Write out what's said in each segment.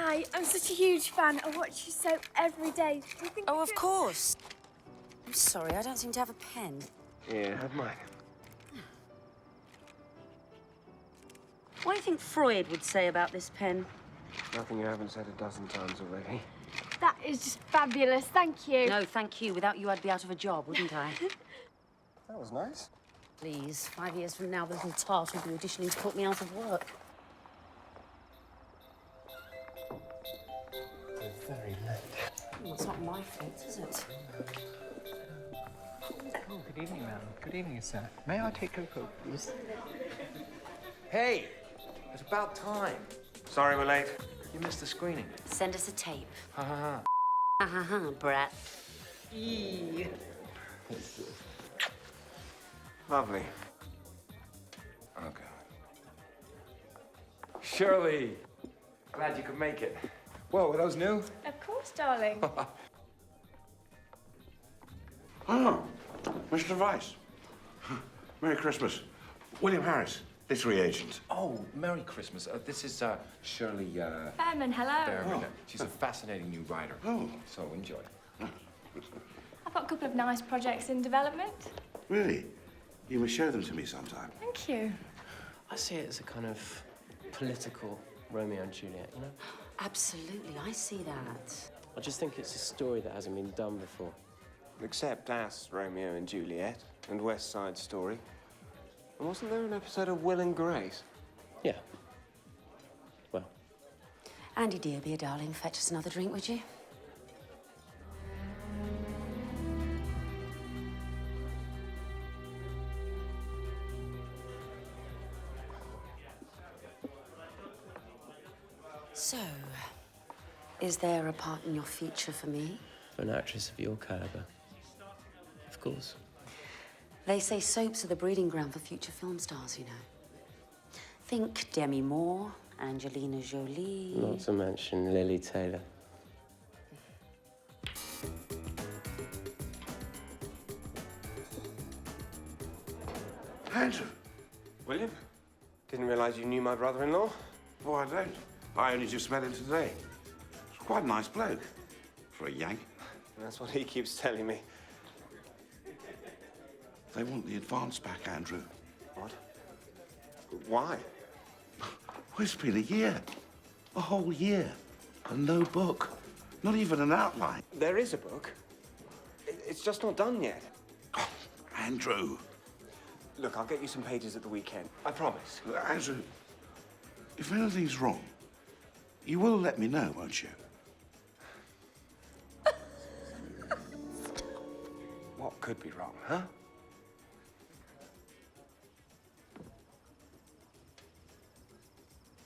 Hi, I'm such a huge fan. I watch your soap every day. Do you think Oh, you of could- course. I'm sorry, I don't seem to have a pen. Yeah, have mine. What do you think Freud would say about this pen? Nothing you haven't said a dozen times already. That is just fabulous. Thank you. No, thank you. Without you, I'd be out of a job, wouldn't I? That was nice. Please, 5 years from now, the little tart will be auditioning to put me out of work. It's very late. Well, it's not my fault, is it? Oh, good evening, ma'am. Good evening, sir. May I take your coat, please? Hey, it's about time. Sorry we're late. You missed the screening. Send us a tape. Ha ha ha. Ha ha ha, brat. Lovely. Okay. Shirley, glad you could make it. Whoa, were those new? Of course, darling. Oh, Mr. Vice. Merry Christmas. William Harris, literary agent. Oh, Merry Christmas. This is Shirley Fairman, hello. Fairman. She's a fascinating new writer. Oh. So enjoy. I've got a couple of nice projects in development. Really? You must show them to me sometime. Thank you. I see it as a kind of political Romeo and Juliet, you know? Absolutely, I see that. I just think it's a story that hasn't been done before. Except as Romeo and Juliet and West Side Story. And wasn't there an episode of Will and Grace? Yeah. Well, Andy, dear, be a darling. Fetch us another drink, would you? So, is there a part in your future for me? for an actress of your caliber. Of course. They say soaps are the breeding ground for future film stars, you know. Think Demi Moore, Angelina Jolie. Not to mention Lily Taylor. Andrew. William? Didn't realize you knew my brother-in-law. Oh, I don't. I only just met him today. He's quite a nice bloke. For a Yank. That's what he keeps telling me. They want the advance back, Andrew. What? Why? Well, it's been a year. A whole year. And no book. Not even an outline. There is a book. It's just not done yet. Oh, Andrew. Look, I'll get you some pages at the weekend. I promise. Andrew, if anything's wrong, you will let me know, won't you? What could be wrong, huh?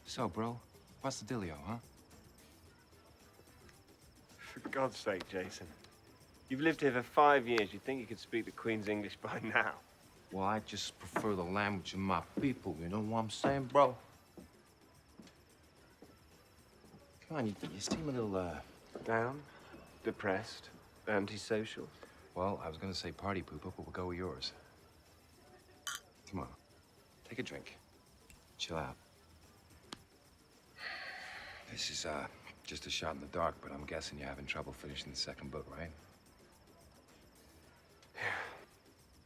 So, bro, what's the dealio, huh? For God's sake, Jason. You've lived here for 5 years. You'd think you could speak the Queen's English by now. Well, I just prefer the language of my people, you know what I'm saying, bro? Come on, you seem a little, Down, depressed, antisocial. well, I was gonna say party pooper, but we'll go with yours. Come on, take a drink. Chill out. This is, just a shot in the dark, but I'm guessing you're having trouble finishing the second book, right?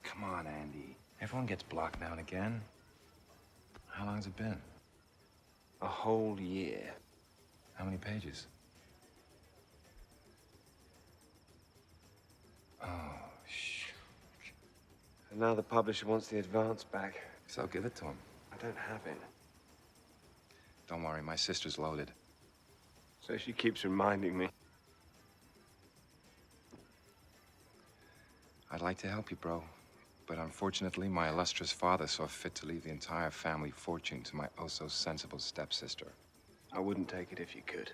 Come on, Andy. Everyone gets blocked now and again. How long's it been? A whole year. How many pages? Oh, shh. And now the publisher wants the advance back. So give it to him. I don't have it. Don't worry, my sister's loaded. So she keeps reminding me. I'd like to help you, bro. But unfortunately, my illustrious father saw fit to leave the entire family fortune to my oh-so-sensible stepsister. I wouldn't take it if you could.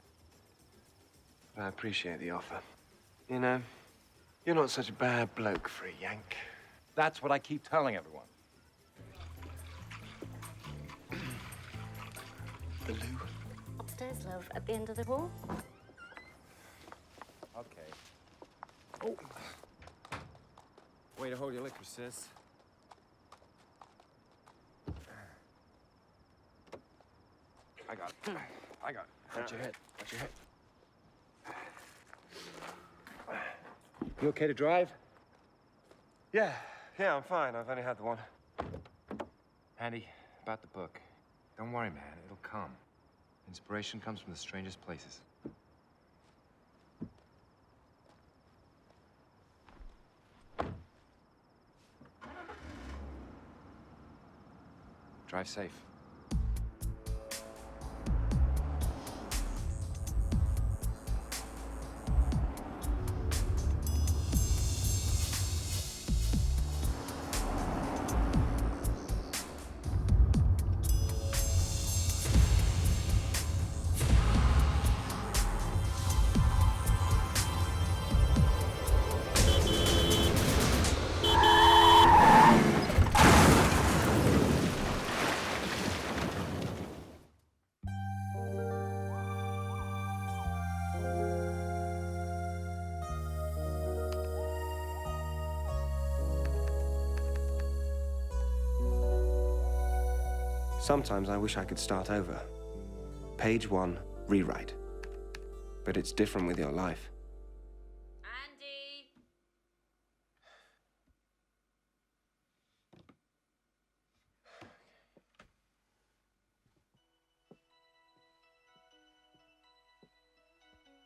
But I appreciate the offer. You know, you're not such a bad bloke for a Yank. That's what I keep telling everyone. The loo. Upstairs, love, at the end of the hall. Okay. Oh. Way to hold your liquor, sis. I got it. I got it. Hurt your head. Watch your head. You okay to drive? Yeah, I'm fine. I've only had the one. Andy, about the book. Don't worry, man. It'll come. Inspiration comes from the strangest places. Drive safe. Sometimes I wish I could start over. Page 1, rewrite. But it's different with your life. Andy!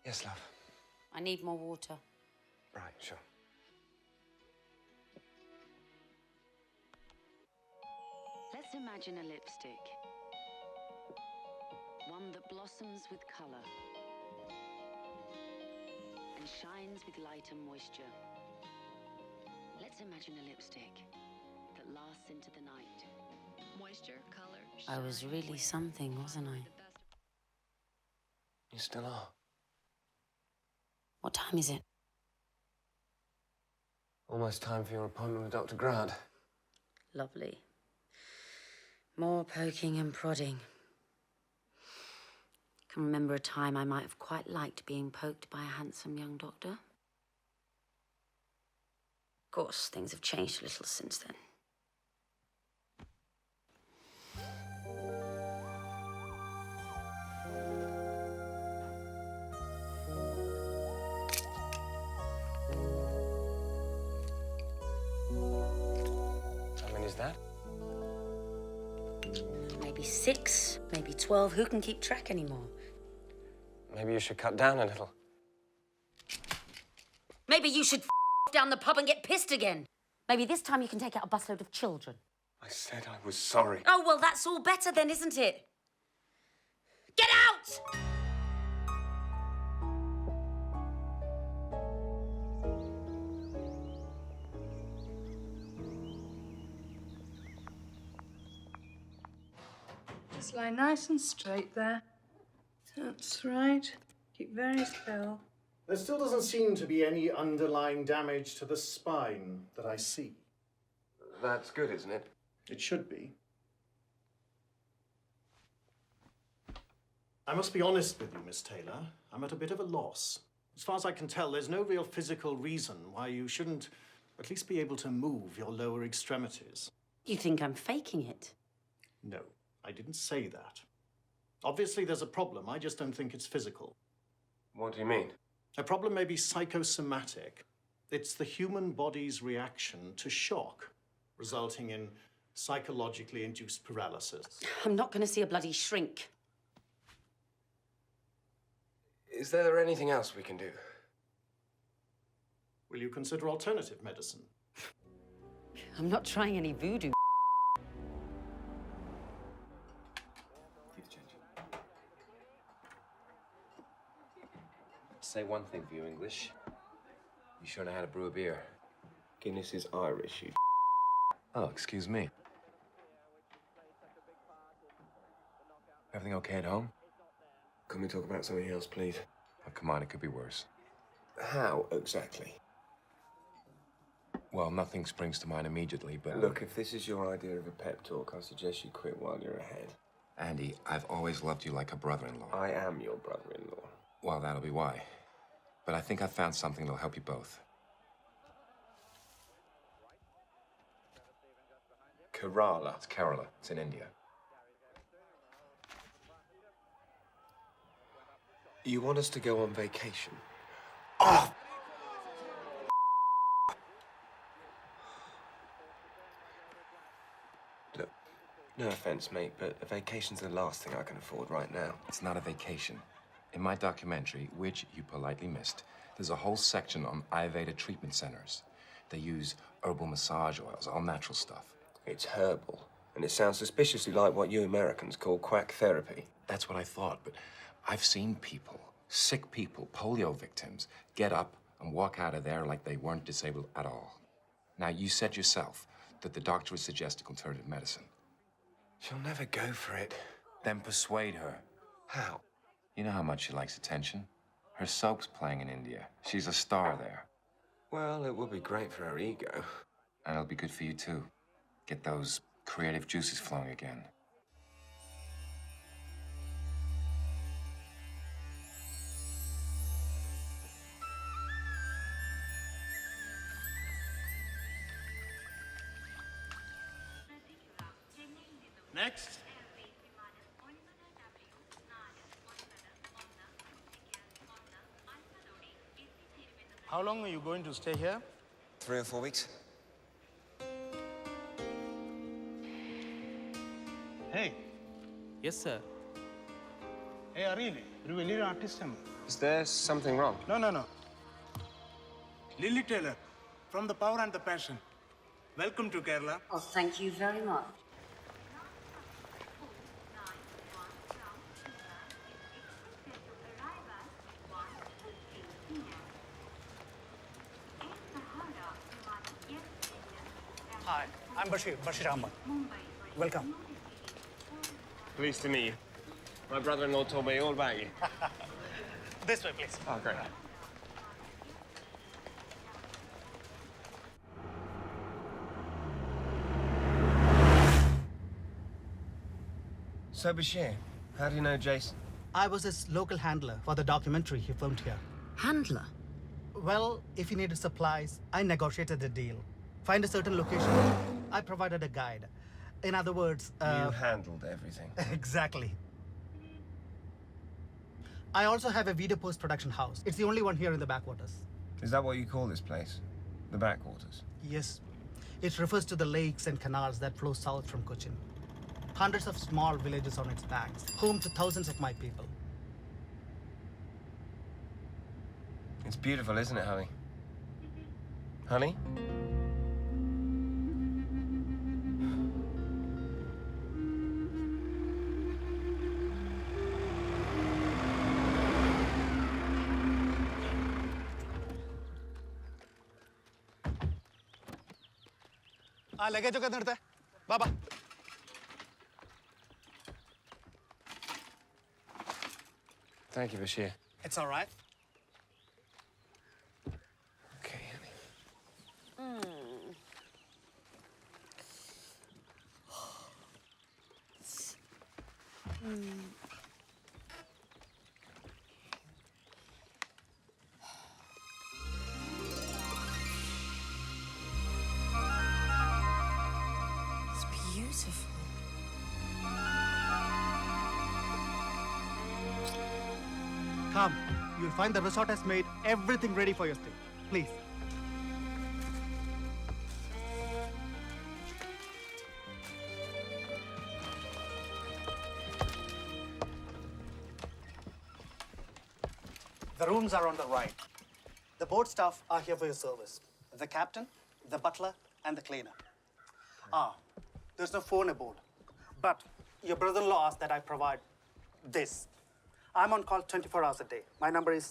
Yes, love. I need more water. Right, sure. Let's imagine a lipstick. One that blossoms with color and shines with light and moisture. Let's imagine a lipstick that lasts into the night. Moisture, color. I was really something, wasn't I? You still are. What time is it? Almost time for your appointment with Dr. Grant. Lovely. More poking and prodding. Can remember a time I might have quite liked being poked by a handsome young doctor. Of course, things have changed a little since then. How many is that? Maybe 6, maybe 12. Who can keep track anymore? Maybe you should cut down a little. Maybe you should down the pub and get pissed again. Maybe this time you can take out a busload of children. I said I was sorry. Oh, well, that's all better then, isn't it? Get out! Just lie nice and straight there. That's right. Keep very still. There still doesn't seem to be any underlying damage to the spine that I see. That's good, isn't it? It should be. I must be honest with you, Miss Taylor. I'm at a bit of a loss. As far as I can tell, there's no real physical reason why you shouldn't at least be able to move your lower extremities. You think I'm faking it? No, I didn't say that. Obviously, there's a problem. I just don't think it's physical. What do you mean? A problem may be psychosomatic. It's the human body's reaction to shock, resulting in psychologically induced paralysis. I'm not going to see a bloody shrink. Is there anything else we can do? Will you consider alternative medicine? I'm not trying any voodoo. Say one thing for you, English. You sure know how to brew a beer. Guinness is Irish, you. Oh, excuse me. Everything okay at home? Can we talk about something else, please? Oh, come on, it could be worse. How exactly? Well, nothing springs to mind immediately, but... Look, if this is your idea of a pep talk, I suggest you quit while you're ahead. Andy, I've always loved you like a brother-in-law. I am your brother-in-law. Well, that'll be why. But I think I found something that'll help you both. Kerala. It's Kerala. It's in India. You want us to go on vacation? Look, no offense, mate, but a vacation's the last thing I can afford right now. It's not a vacation. In my documentary, which you politely missed, there's a whole section on Ayurveda treatment centers. They use herbal massage oils, all natural stuff. It's herbal, and it sounds suspiciously like what you Americans call quack therapy. That's what I thought, but I've seen people, sick people, polio victims, get up and walk out of there like they weren't disabled at all. Now, you said yourself that the doctor would suggest alternative medicine. She'll never go for it. Then persuade her. How? You know how much she likes attention. Her soap's playing in India. She's a star there. Well, it would be great for her ego. And it'll be good for you, too. Get those creative juices flowing again. Next. How long are you going to stay here? 3 or 4 weeks? Hey. Yes, sir. Hey, Arine, ഒരു വലിയൊരു artist ആണ്. Is there something wrong? No. Lily Taylor, from The Power and the Passion. Welcome to Kerala. Oh, thank you very much. Hi, I'm Bashir Ahmad. Welcome. Pleased to meet you. My brother-in-law told me all about you. This way, please. Oh, great. So, Bashir, how do you know Jason? I was his local handler for the documentary he filmed here. Handler? Well, if he needed supplies, I negotiated the deal. Find a certain location, I provided a guide. In other words, You handled everything. Exactly. I also have a video post-production house. It's the only one here in the backwaters. Is that what you call this place? The backwaters? Yes. It refers to the lakes and canals that flow south from Cochin. Hundreds of small villages on its banks, home to thousands of my people. It's beautiful, isn't it, honey? Honey? Luggage ഒക്കെ നിർത്തേ. Baba. Thank you, Bashir. It's all right. Okay, honey. It's beautiful. Come. You'll find the resort has made everything ready for your stay. Please. The rooms are on the right. The board staff are here for your service. The captain, the butler, and the cleaner. There's no phone aboard. But your brother-in-law asked that I provide this. I'm on call 24 hours a day. My number is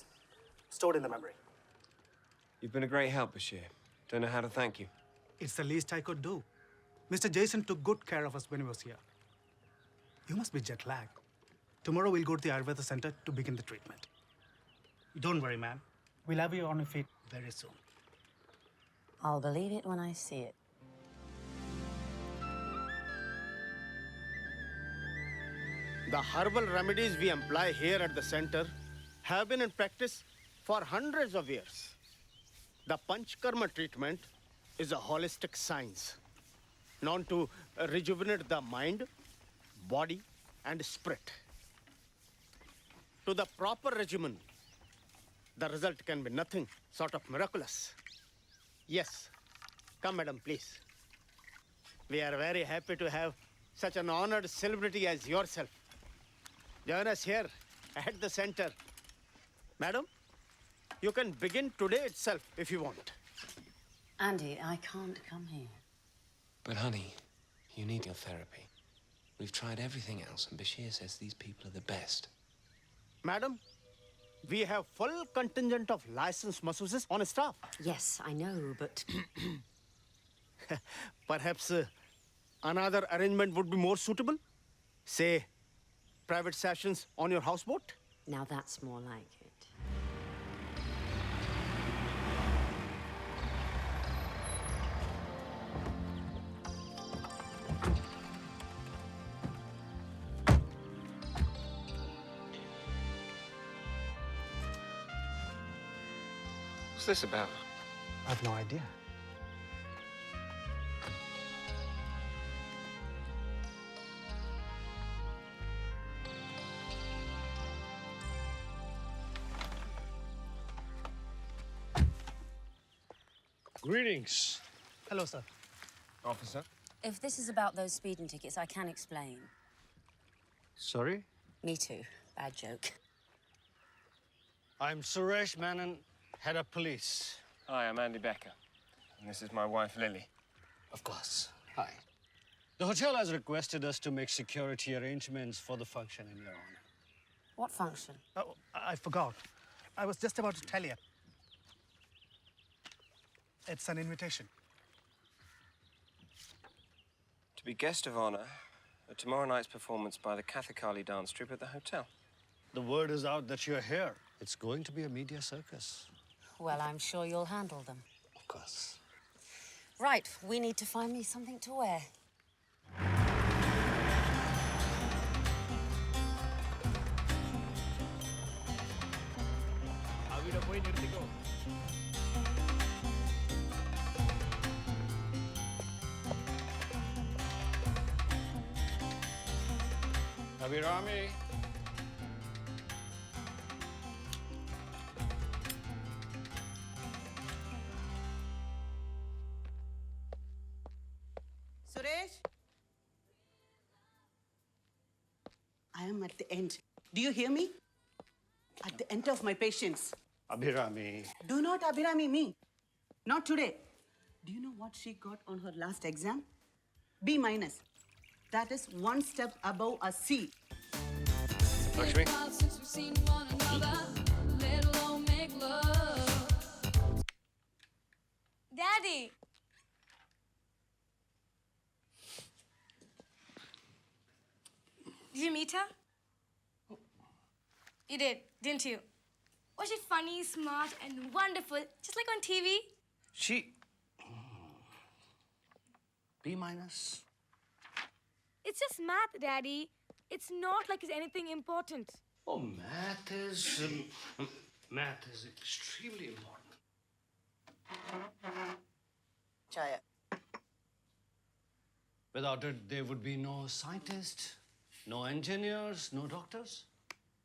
stored in the memory. You've been a great help, Bashir. Don't know how to thank you. It's the least I could do. Mr. Jason took good care of us when he was here. You must be jet-lagged. Tomorrow we'll go to the Ayurveda Center to begin the treatment. Don't worry, ma'am. We'll have you on your feet very soon. I'll believe it when I see it. The herbal remedies we employ here at the center have been in practice for hundreds of years. The Panchkarma treatment is a holistic science known to rejuvenate the mind, body, and spirit. to the proper regimen, the result can be nothing sort of miraculous. Yes. Come, madam, please. We are very happy to have such an honored celebrity as yourself. Join us here at the center. Madam, you can begin today itself if you want. Andy, I can't come here. But honey, you need your therapy. We've tried everything else, and Bashir says these people are the best. Madam, we have full contingent of licensed masseuses on staff. Yes, I know, but... Perhaps another arrangement would be more suitable? Say, private sessions on your houseboat? Now that's more like it. What's this about? I have no idea. Greetings. Hello, sir. Officer. If this is about those speeding tickets, I can explain. Sorry? Me too. Bad joke. I'm Suresh Menon, head of police. Hi, I'm Andy Becker. And this is my wife, Lily. Of course. Hi. The hotel has requested us to make security arrangements for the function in your honor. What function? Oh, I forgot. I was just about to tell you. It's an invitation. To be guest of honor at tomorrow night's performance by the Kathakali dance troupe at the hotel. The word is out that you're here. It's going to be a media circus. Well, I'm sure you'll handle them. Of course. Right, we need to find me something to wear. Abhirami. Suresh? I am at the end. Do you hear me? At the end of my patience. Abhirami. Do not Abhirami me. Not today. Do you know what she got on her last exam? B minus. That is one step above a C. Lakshmi? Daddy! Did you meet her? You did, didn't you? Was she funny, smart, and wonderful, just like on TV? She... B minus? It's just math, Daddy. It's not like it's anything important. Oh, math is extremely important. Chaya. Without it, there would be no scientists, no engineers, no doctors.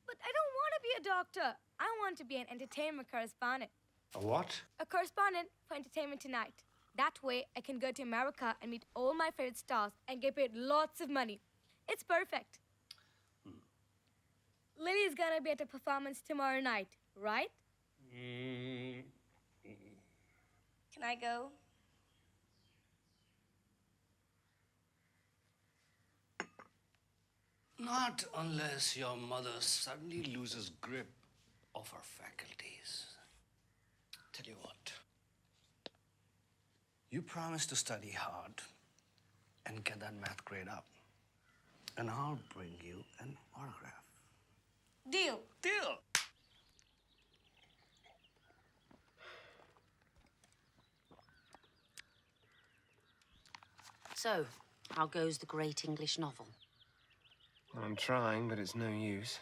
But I don't want to be a doctor. I want to be an entertainment correspondent. A what? A correspondent for Entertainment Tonight. That way, I can go to America and meet all my favorite stars and get paid lots of money. It's perfect. Lily's gonna be at a performance tomorrow night, right? Can I go? Not unless your mother suddenly loses grip of her faculties. Tell you what. You promise to study hard and get that math grade up. And I'll bring you an autograph. Deal. Deal. So, how goes the great English novel? I'm trying, but it's no use.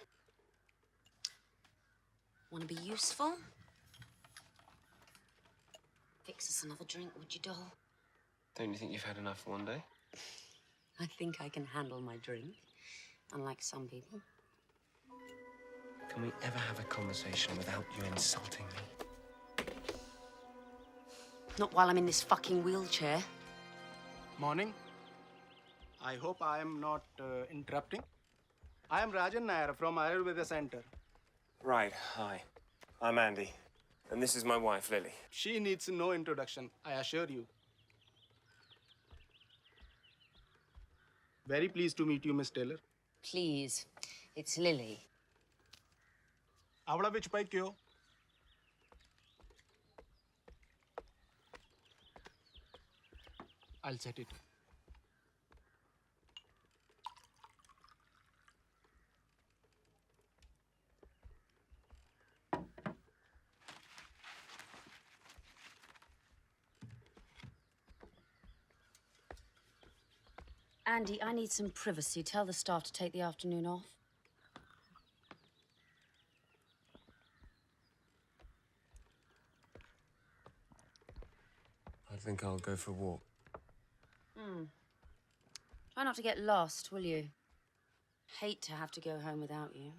Want to be useful? Fix us another drink, would you, doll? Don't you think you've had enough for one day? I think I can handle my drink, unlike some people. Can we ever have a conversation without you insulting me? Not while I'm in this fucking wheelchair. Morning. I hope I am not interrupting. I am Rajan Nair from Ayurveda Center. Right, hi. I'm Andy. And this is my wife, Lily. She needs no introduction, I assure you. Very pleased to meet you, Miss Taylor. Please, it's Lily. Avada vich pai kyo? I'll set it. Andy, I need some privacy. Tell the staff to take the afternoon off. I think I'll go for a walk. Try not to get lost, will you? Hate to have to go home without you.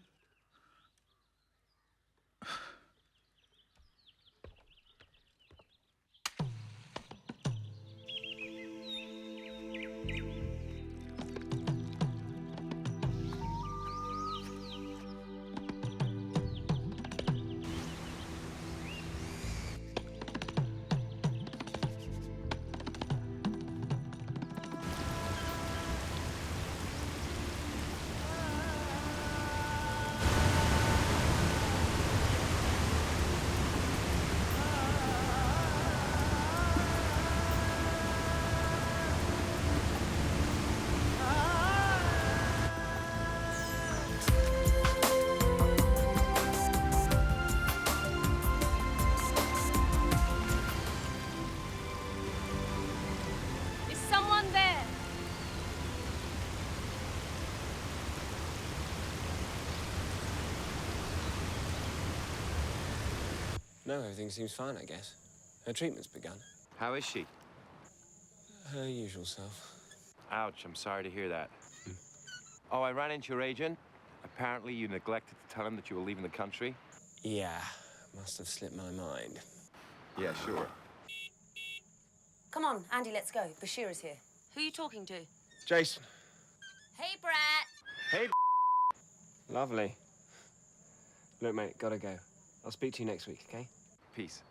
Is someone there? No, everything seems fine, I guess. Her treatment's begun. How is she? Her usual self. Ouch, I'm sorry to hear that. Oh, I ran into your agent. Apparently you neglected to tell him that you were leaving the country. Yeah, must have slipped my mind. Yeah, sure. Come on, Andy, let's go. Bashir is here. Who are you talking to? Jason. Hey, Brat. Hey, lovely. Look, mate, gotta go. I'll speak to you next week, okay? Peace.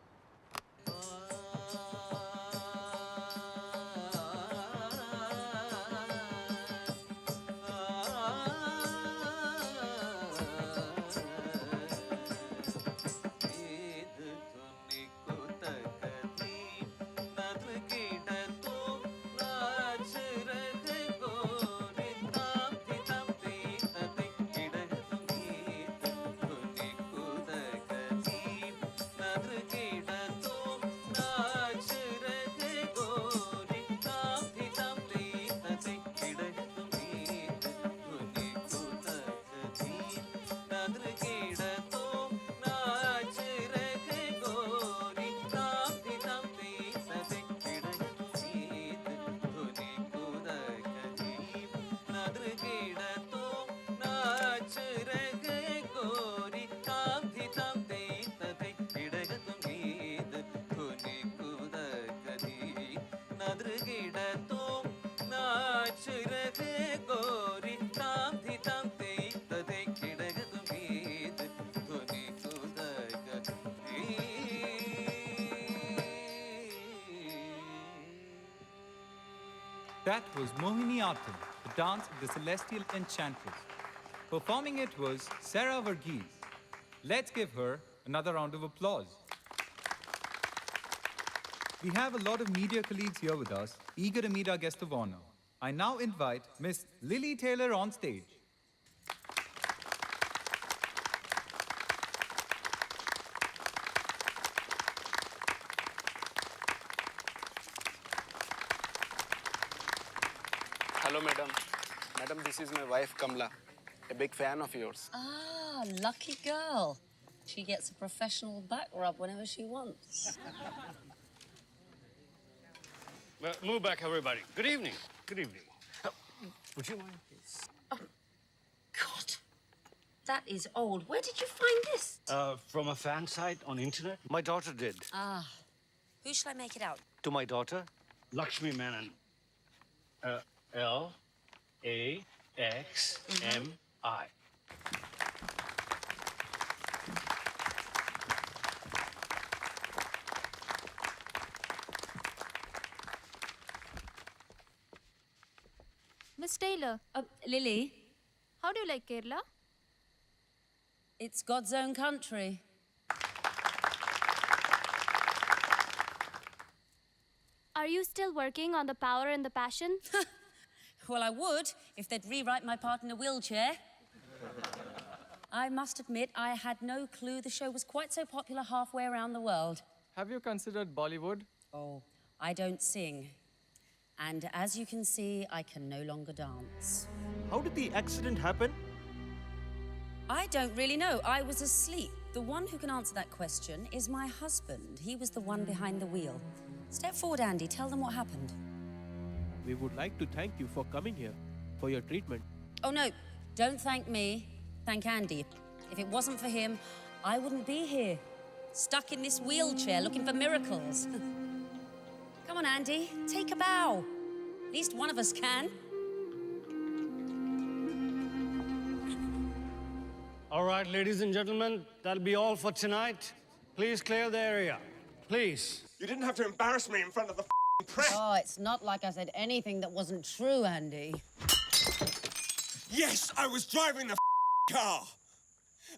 That was Mohiniyattam, the dance of the celestial enchantress. Performing it was Sarah Varghese. Let's give her another round of applause. We have a lot of media colleagues here with us, eager to meet our guest of honor. I now invite Miss Lily Taylor on stage. Hello, madam. Madam, this is my wife, Kamla. A big fan of yours. Ah, lucky girl. She gets a professional back rub whenever she wants. Well, move back, everybody. Good evening. Good evening. Would you mind, please? God, That is old. Where did you find this? From a fan site on internet. My daughter did. Ah. Who shall I make it out? To my daughter, Lakshmi Menon. L-A-X-M-I. Miss Taylor, Lily, how do you like Kerala? it's God's own country. Are you still working on The Power and the Passion? Well, I would if they'd rewrite my part in a wheelchair. I must admit, I had no clue the show was quite so popular halfway around the world. Have you considered Bollywood? Oh, I don't sing. And as you can see, I can no longer dance. How did the accident happen? I don't really know. I was asleep. The one who can answer that question is my husband. He was the one behind the wheel. Step forward, Andy. Tell them what happened. We would like to thank you for coming here, for your treatment. Oh, no. Don't thank me. Thank Andy. If it wasn't for him, I wouldn't be here, stuck in this wheelchair looking for miracles. Come on, Andy. Take a bow. At least one of us can. All right, ladies and gentlemen, that'll be all for tonight. Please clear the area. Please. You didn't have to embarrass me in front of the press. Oh, it's not like I said anything that wasn't true, Andy. Yes, I was driving the car.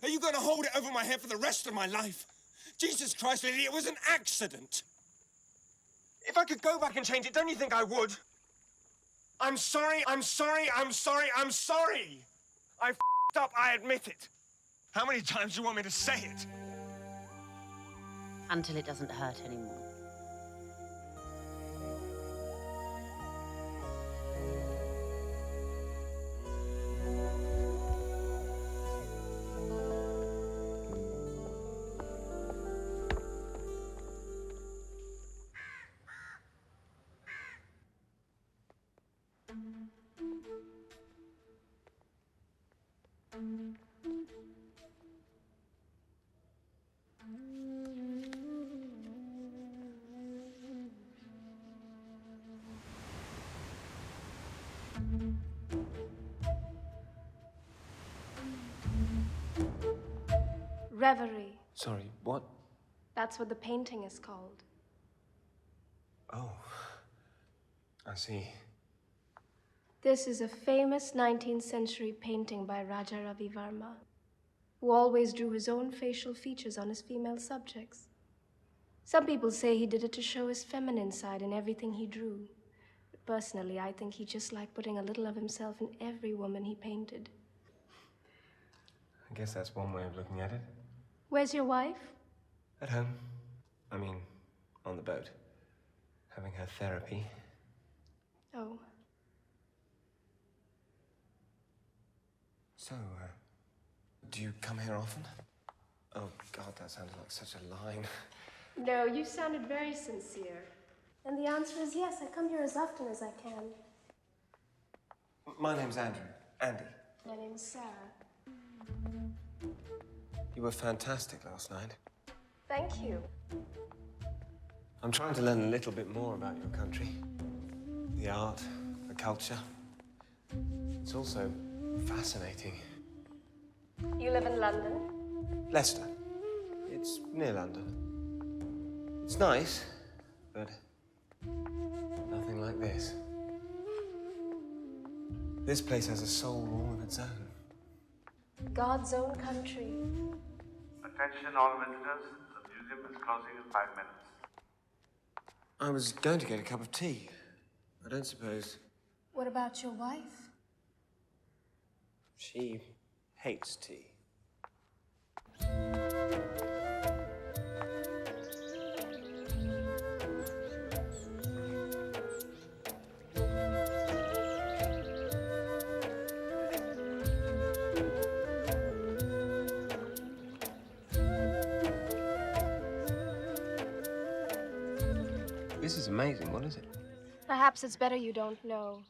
Are you going to hold it over my head for the rest of my life? Jesus Christ, Lily, it was an accident. If I could go back and change it, don't you think I would? I'm sorry, I'm sorry, I'm sorry, I'm sorry. I f***ed up, I admit it. How many times do you want me to say it? Until it doesn't hurt anymore. Reverie. Sorry, what? That's what the painting is called. Oh, I see. This is a famous 19th century painting by Raja Ravi Verma, who always drew his own facial features on his female subjects. Some people say he did it to show his feminine side in everything he drew. But personally, I think he just liked putting a little of himself in every woman he painted. I guess that's one way of looking at it. Where's your wife? At home. I mean, on the boat. Having her therapy. Oh. So, do you come here often? Oh, God, that sounded like such a line. No, you sounded very sincere. And the answer is yes, I come here as often as I can. My name's Andrew. Andy. My name's Sarah. You were fantastic last night. Thank you. I'm trying to learn a little bit more about your country. The art, the culture. It's also fascinating. You live in London? Leicester. It's near London. It's nice, but nothing like this. This place has a soul all of its own. God's own country. Attention all visitors, the museum is closing in 5 minutes. I was going to get a cup of tea. I don't suppose... What about your wife? She hates tea. This is amazing. What is it? Perhaps it's better you don't know.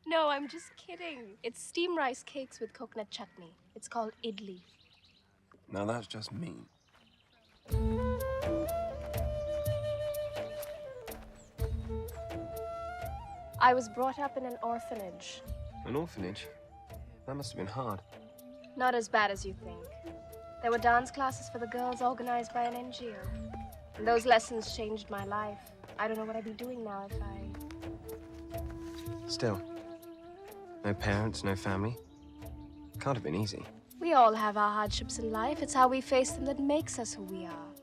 No, I'm just kidding. It's steamed rice cakes with coconut chutney. It's called idli. Now that's just mean. I was brought up in an orphanage. An orphanage? That must have been hard. Not as bad as you think. There were dance classes for the girls organized by an NGO. And those lessons changed my life. I don't know what I'd be doing now if I... Still, no parents, no family. Can't have been easy. We all have our hardships in life. It's how we face them that makes us who we are.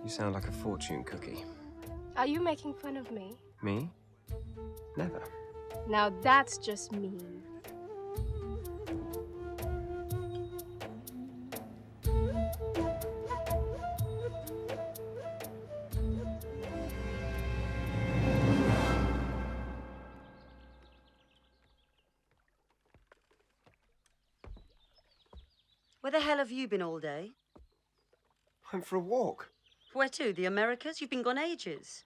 You sound like a fortune cookie. Are you making fun of me? Me? Never. Now that's just mean. Where the hell have you been all day? Went for a walk. Where to? The Americas? You've been gone ages.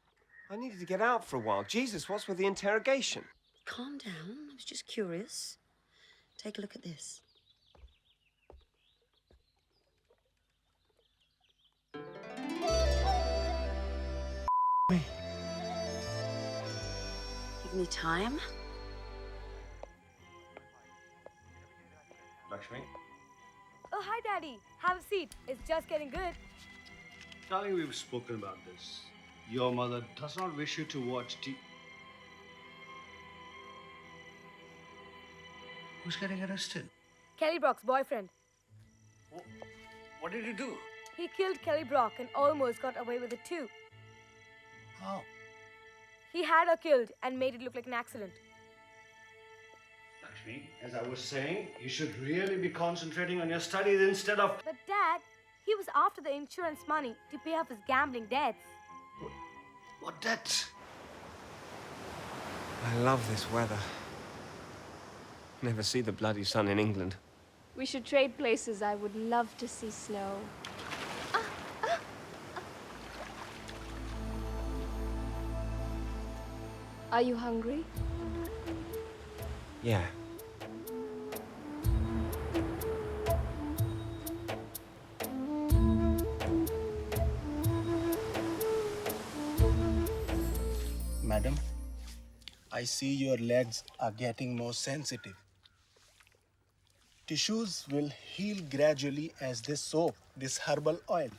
I needed to get out for a while. Jesus, what's with the interrogation? Calm down. I was just curious. Take a look at this. Me. Give me time. Lakshmi? Oh, hi, Daddy. Have a seat. It's just getting good. Darling, we've spoken about this. Your mother does not wish you to watch TV. Who's getting arrested? Kelly Brock's boyfriend. What did he do? He killed Kelly Brock and almost got away with it too. How? He had her killed and made it look like an accident. Lakshmi, as I was saying, you should really be concentrating on your studies instead of... But Dad, he was after the insurance money to pay off his gambling debts. What debts? I love this weather. Never see the bloody sun in England. We should trade places. I would love to see snow. Are you hungry? Yeah. Madam, I see your legs are getting more sensitive. Tissues will heal gradually as this soap, this herbal oil.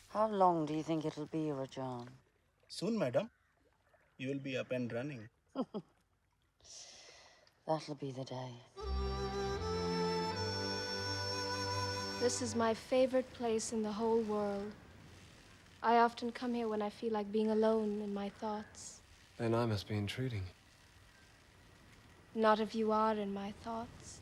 How long do you think it'll be, Rajan? Soon, madam, you will be up and running. That'll be the day. This is my favorite place in the whole world. I often come here when I feel like being alone in my thoughts. Then I must be intruding. Not if you are in my thoughts.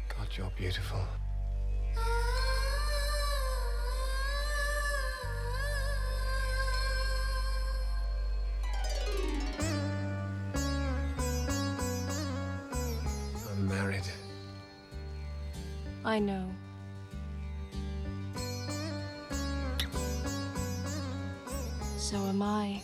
God, you're beautiful. I'm married. I know. So am I.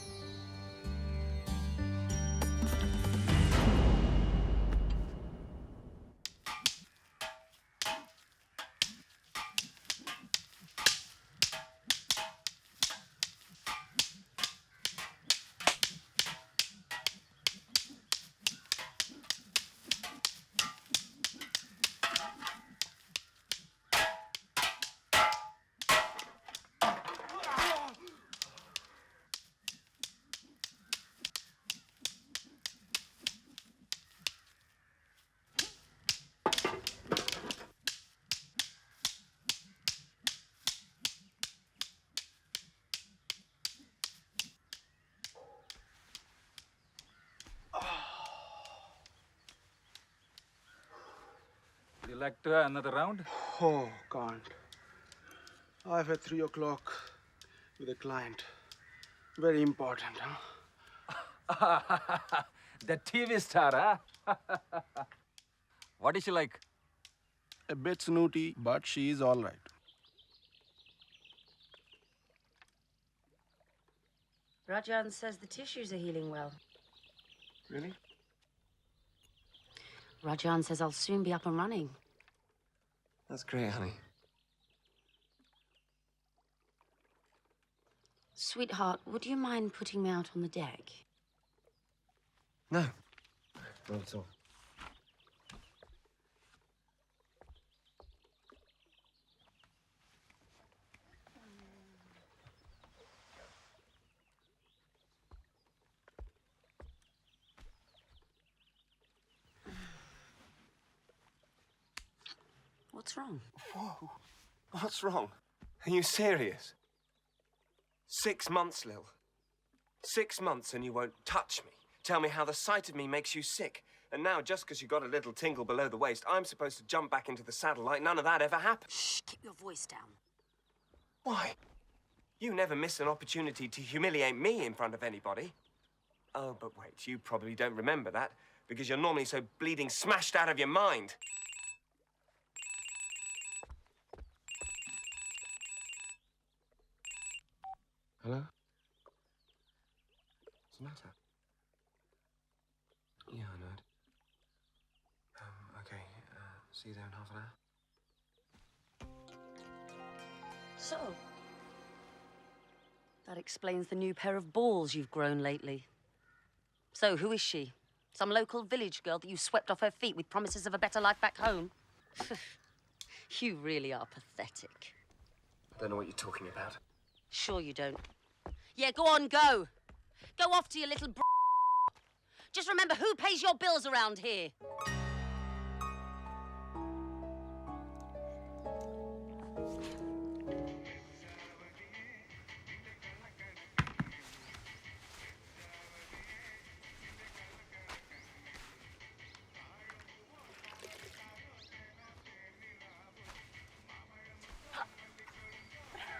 You like to have another round? Oh, can't. I've had 3 o'clock. with a client. Very important, huh? The TV star, huh? What is she like? A bit snooty, but she is all right. Rajan says the tissues are healing well. Really? Rajan says I'll soon be up and running. That's great, honey. Sweetheart, would you mind putting me out on the deck? No. Not at all. What's wrong? Whoa. What's wrong? Are you serious? 6 months, Lil. 6 months and you won't touch me. Tell me how the sight of me makes you sick. And now, just because you got a little tingle below the waist, I'm supposed to jump back into the saddle like none of that ever happened. Shh, keep your voice down. Why? You never miss an opportunity to humiliate me in front of anybody. Oh, but wait, you probably don't remember that because you're normally so bleeding smashed out of your mind. Hello? What's the matter? Yeah, I know it. Okay, see you there in half an hour. So, that explains the new pair of balls you've grown lately. So, who is she? Some local village girl that you swept off her feet with promises of a better life back home? You really are pathetic. I don't know what you're talking about. Sure you don't. Yeah, go on, go. Go off to your little Just remember who pays your bills around here.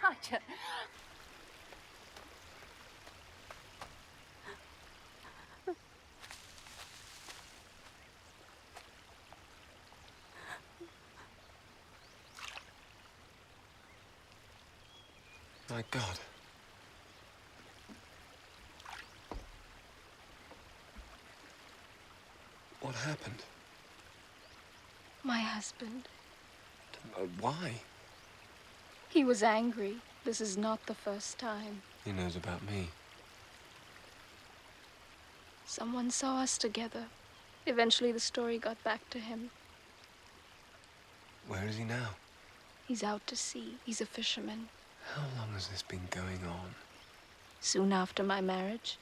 Raja. My God. What happened? My husband. Why? He was angry. This is not the first time. He knows about me. Someone saw us together. Eventually, the story got back to him. Where is he now? He's out to sea. He's a fisherman. How long has this been going on? Soon after my marriage.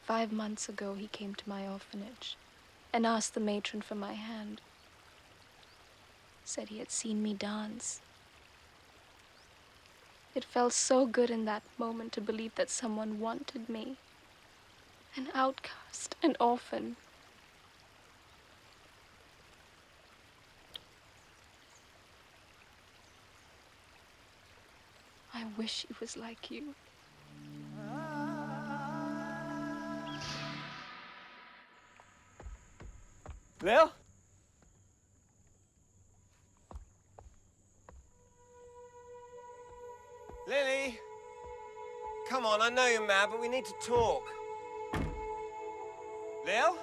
5 months ago, he came to my orphanage and asked the matron for my hand. Said he had seen me dance. It felt so good in that moment to believe that someone wanted me. An outcast, an orphan. I wish he was like you. Lil? Lily? Come on, I know you're mad, but we need to talk. Lil?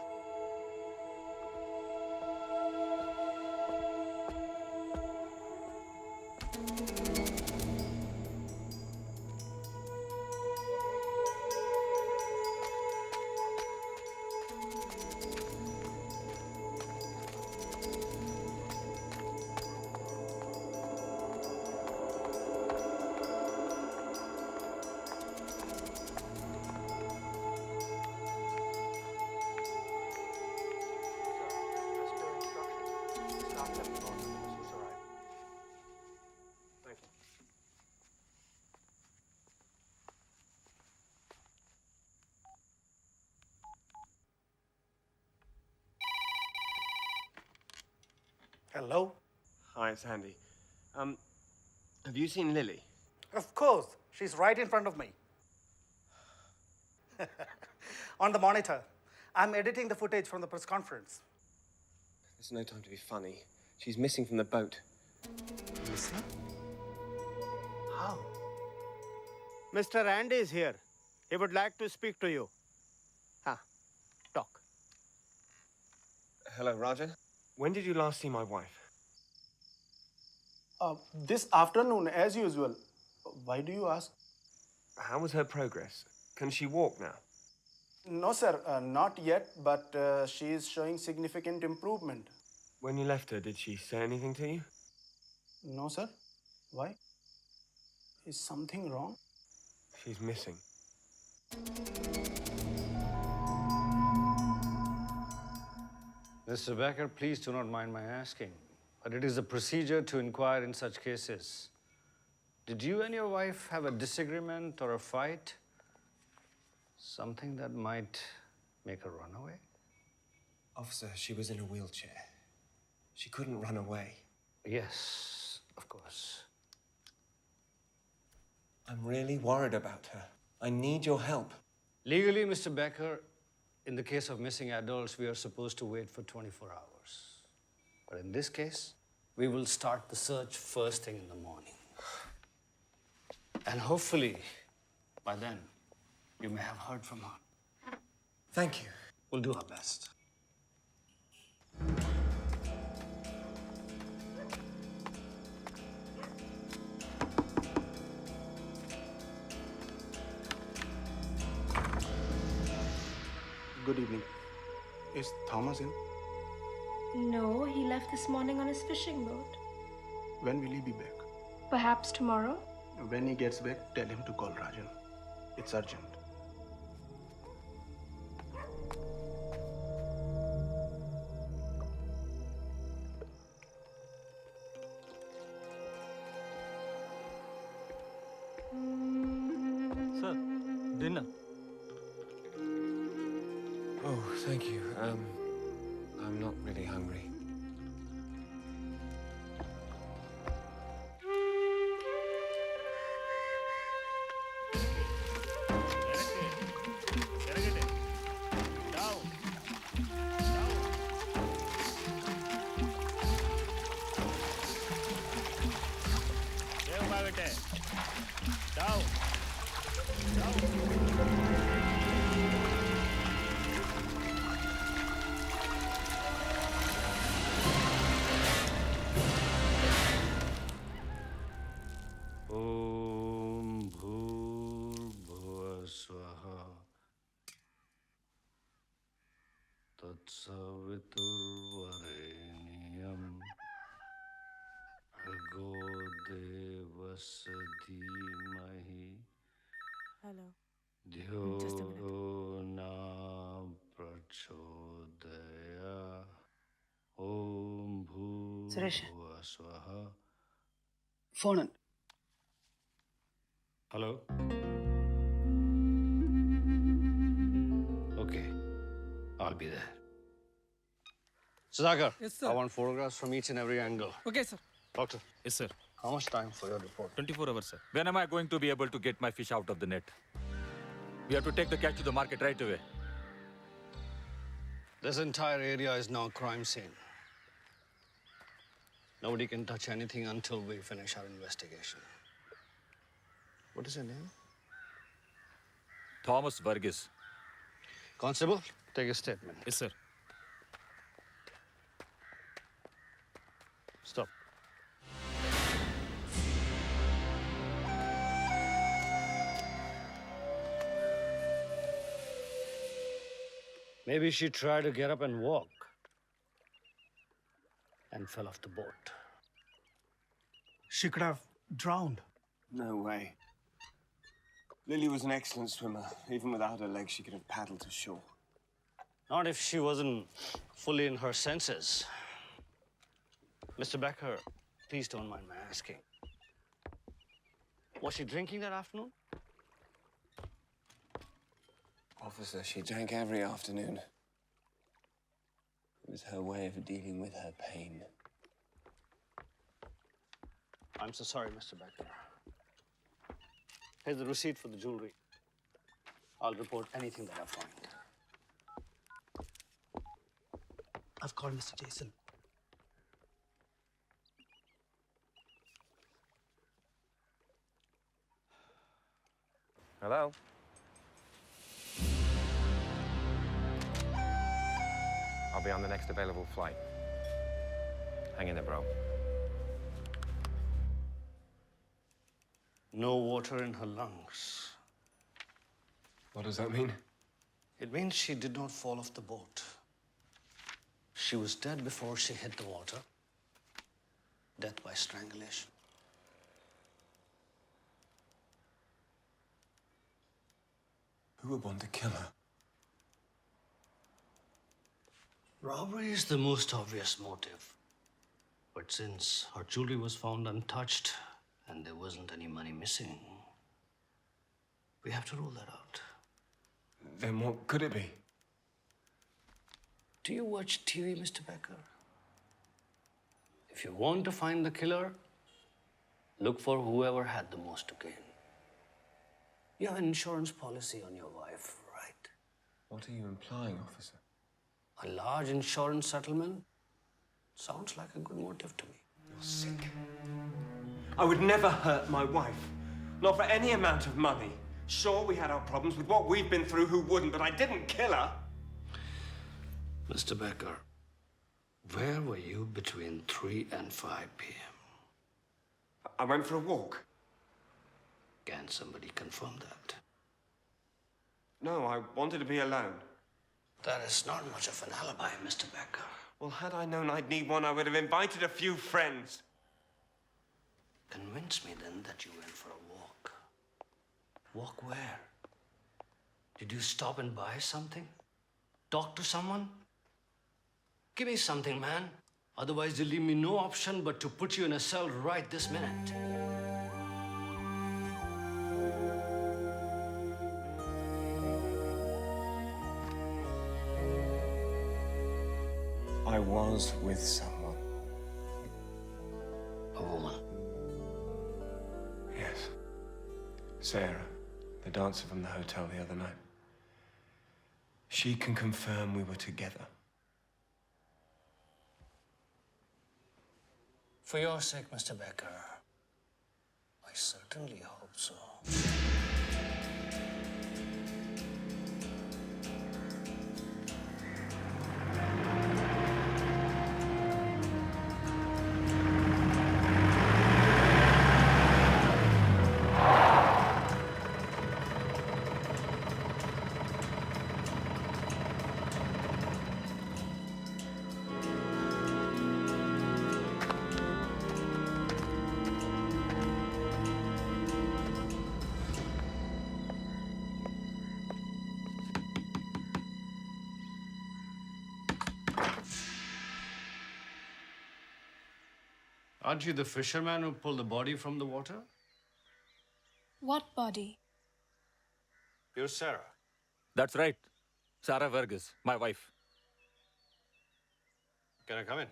Hello? Hi, it's Andy. Have you seen Lily? Of course. She's right in front of me. On the monitor. I'm editing the footage from the press conference. There's no time to be funny. She's missing from the boat. Missing? How? Mr. Andy is here. He would like to speak to you. Talk. Hello, Raja. When did you last see my wife? This afternoon, as usual. Why do you ask? How was her progress? Can she walk now? No, sir, not yet, but she is showing significant improvement. When you left her, did she say anything to you? No, sir. Why? Is something wrong? She's missing. Mr. Becker, please do not mind my asking, but it is a procedure to inquire in such cases. Did you and your wife have a disagreement or a fight? Something that might make her run away? Officer, she was in a wheelchair. She couldn't run away. Yes, of course. I'm really worried about her. I need your help. Legally, Mr. Becker, in the case of missing adults, we are supposed to wait for 24 hours. But in this case, we will start the search first thing in the morning. And hopefully, by then, you may have heard from her. Thank you. We'll do our best. Good evening. Is Thomas in? No, he left this morning on his fishing boat. When will he be back? Perhaps tomorrow? When he gets back, tell him to call Rajan. It's urgent. Sir, dinner. Oh, thank you. I'm not really hungry. Om Bhur Swaha Tatsaviturvarenyam Bhargo Devasya Dhimahi Hello. Dhyo na prachodaya Om Suresh. Bhur Swaha. Phone. Hello? Okay, I'll be there. Sudhakar, Yes, sir. I want photographs from each and every angle. Okay, sir. Doctor, Yes, sir. how much time for your report? 24 hours, sir. When am I going to be able to get my fish out of the net? We have to take the catch to the market right away. This entire area is now a crime scene. Nobody can touch anything until we finish our investigation. What is your name? Thomas Varghese. Constable, take a statement. Yes, sir. Stop. Maybe she tried to get up and walk and fell off the boat. She could have drowned. No way. Lily was an excellent swimmer. Even without her legs, she could have paddled to shore. Not if she wasn't fully in her senses. Mr. Becker, please don't mind my asking. Was she drinking that afternoon? Officer, she drank every afternoon. It was her way of dealing with her pain. I'm so sorry, Mr. Becker. Here's the receipt for the jewelry. I'll report anything that I find. I've called Mr. Jason. Hello? I'll be on the next available flight. Hang in there, bro. No water in her lungs. What does that mean? It means she did not fall off the boat. She was dead before she hit the water. Death by strangulation. Who would want to kill her? Robbery is the most obvious motive. But since her jewelry was found untouched and there wasn't any money missing, we have to rule that out. Then what could it be? Do you watch TV, Mr. Becker? If you want to find the killer, look for whoever had the most to gain. You have an insurance policy on your wife, right? What are you implying, officer? A large insurance settlement sounds like a good motive to me. You're sick. I would never hurt my wife. Not for any amount of money. Sure, we had our problems with what we've been through, who wouldn't, but I didn't kill her. Mr. Becker, where were you between 3 and 5 p.m.? I went for a walk. Can somebody confirm that? No, I wanted to be alone. That is not much of an alibi, Mr. Becker. Well, had I known I'd need one, I would have invited a few friends. Convince me then that you went for a walk. Walk where? Did you stop and buy something? Talk to someone? Give me something, man. Otherwise, you'll leave me no option but to put you in a cell right this minute. I was with someone. A woman? Yes. Sarah, the dancer from the hotel the other night. She can confirm we were together. For your sake, Mr. Becker, I certainly hope so. Aren't you the fisherman who pulled the body from the water? What body? You're Sarah. That's right. Sarah Verghese, my wife. Can I come in?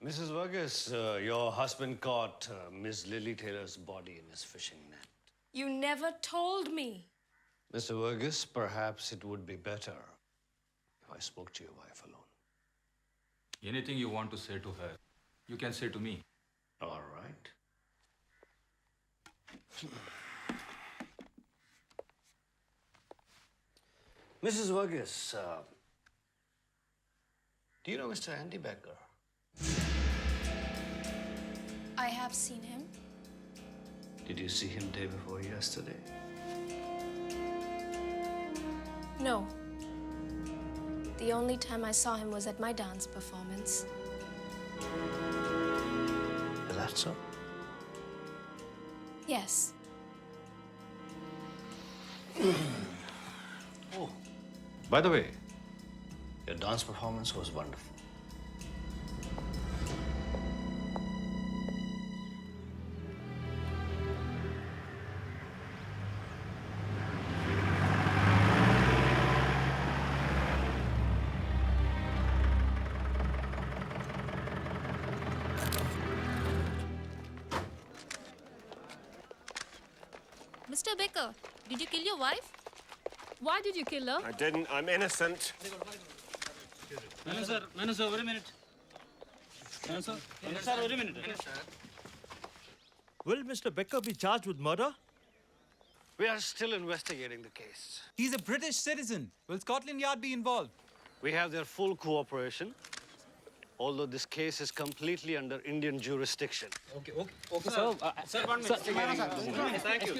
Mrs. Verghese, your husband caught Miss Lily Taylor's body in his fishing net. You never told me. Mr. Verghese, perhaps it would be better if I spoke to your wife alone. Anything you want to say to her, you can say to me. All right. Mrs. Verghese, do you know Mr. Andy Becker? I have seen him. Did you see him day before yesterday? No. The only time I saw him was at my dance performance. Is that so? Yes. Oh, by the way, your dance performance was wonderful. Mr. Becker, did you kill your wife? Why did you kill her? I didn't. I'm innocent. Sir, wait a minute. Sir, wait a minute. Will Mr. Becker be charged with murder? We are still investigating the case. He's a British citizen. Will Scotland Yard be involved? We have their full cooperation, although this case is completely under Indian jurisdiction. Okay. Sir, 1 minute. Thank you.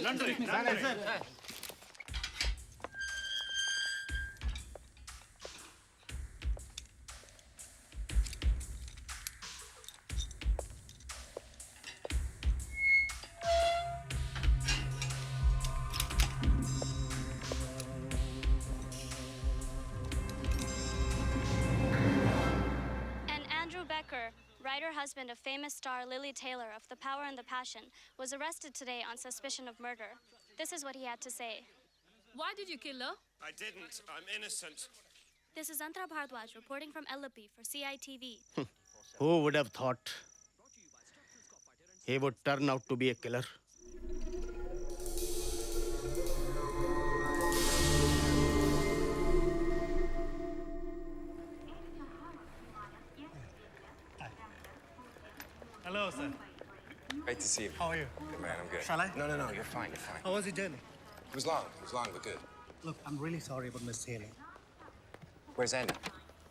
Husband of famous star Lily Taylor of The Power and the Passion, was arrested today on suspicion of murder. This is what he had to say. Why did you kill her? I didn't. I'm innocent. This is Antra Bhardwaj reporting from Alleppey for CITV. Who would have thought he would turn out to be a killer? Hello, sir. Great to see you. How are you? Good, man. I'm good. Shall I? No, you're fine. You're fine. How was your journey? It was long, but good. Look, I'm really sorry about Miss Haley. Where's Andy?